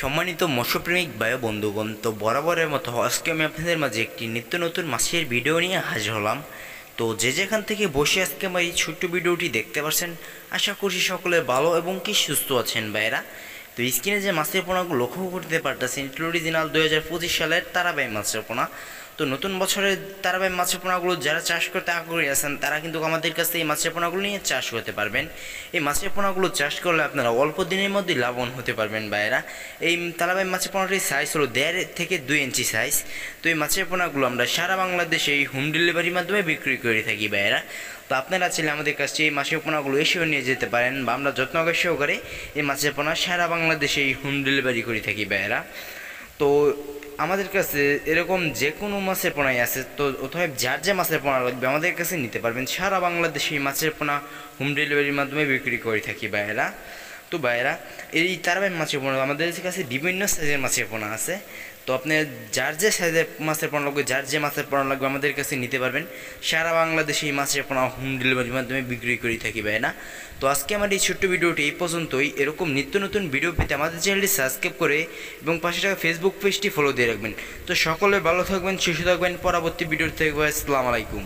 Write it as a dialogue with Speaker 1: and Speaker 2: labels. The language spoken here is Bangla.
Speaker 1: সম্মানিত মৎস্যপ্রেমিক ভাই বন্ধুগণ, তো বরাবরের মতো আজকে আমি আপনাদের মাঝে একটি নিত্য নতুন মাছের ভিডিও নিয়ে হাজির হলাম। তো যে যেখান থেকে বসে আজকে আমার এই ছোট্ট ভিডিওটি দেখতে পাচ্ছেন, আশা করছি সকলে ভালো এবং কি সুস্থ আছেন ভাইরা। তো স্ক্রিনে যে মাছের পোনাগুলো লক্ষ্য করতে পারতেছেন, এটি অরিজিনাল 2025 সালের তারাবাই মাছের পোনা। তো নতুন বছরের তারাবাই মাছের পোনাগুলো যারা চাষ করতে আগ্রহী আছেন, তারা কিন্তু আমাদের কাছে এই মাছের পোনাগুলো নিয়ে চাষ করতে পারবেন। এই মাছের পোনাগুলো চাষ করলে আপনারা অল্প দিনের মধ্যে লাভবান হতে পারবেন ভাইয়েরা। এই তারাবাই মাছের পোনাটির সাইজ হলো 1.5 থেকে 2 ইঞ্চি সাইজ। তো এই মাছের পোনাগুলো আমরা সারা বাংলাদেশে এই হোম ডেলিভারির মাধ্যমে বিক্রি করে থাকি ভাইয়েরা। তো আপনারা চাইলে আমাদের কাছে এই মাছের পোনাগুলো এসেও নিয়ে যেতে পারেন, বা আমরা যত্ন সহকারে এই মাছের পোনা সারা বাংলাদেশে এই হোম ডেলিভারি করে থাকি ভাইয়েরা। তো আমাদের কাছে এরকম যে কোনো মাছের পোনাই আছে, তো অথবা যার যে মাছের পোনা লাগবে আমাদের কাছে নিতে পারবেন। সারা বাংলাদেশে এই মাছের পোনা হোম ডেলিভারির মাধ্যমে বিক্রি করে থাকি ভাইয়েরা। তো ভাইয়েরা, এই তারাবাই মাছের পোনা আমাদের কাছে বিভিন্ন সাইজের মাছের পোনা আছে। তো আপনি যার যে সাইজের মাছের পোনা লাগবে, যার যে মাছের পোনা লাগবে আমাদের কাছে নিতে পারবেন। সারা বাংলাদেশে এই মাছের পোনা হোম ডেলিভারির মাধ্যমে বিক্রি করে থাকি ভাইয়েরা। তো আজকে আমার এই ছোট্ট ভিডিওটি এই পর্যন্তই। এরকম নিত্য নতুন ভিডিও পেতে আমাদের চ্যানেলটি সাবস্ক্রাইব করে এবং পাশে থাকা ফেসবুক পেজটি ফলো দিয়ে রাখবেন। তো সকলে ভালো থাকবেন, সুস্থ থাকবেন। পরবর্তী ভিডিও থেকে আসসালামু আলাইকুম।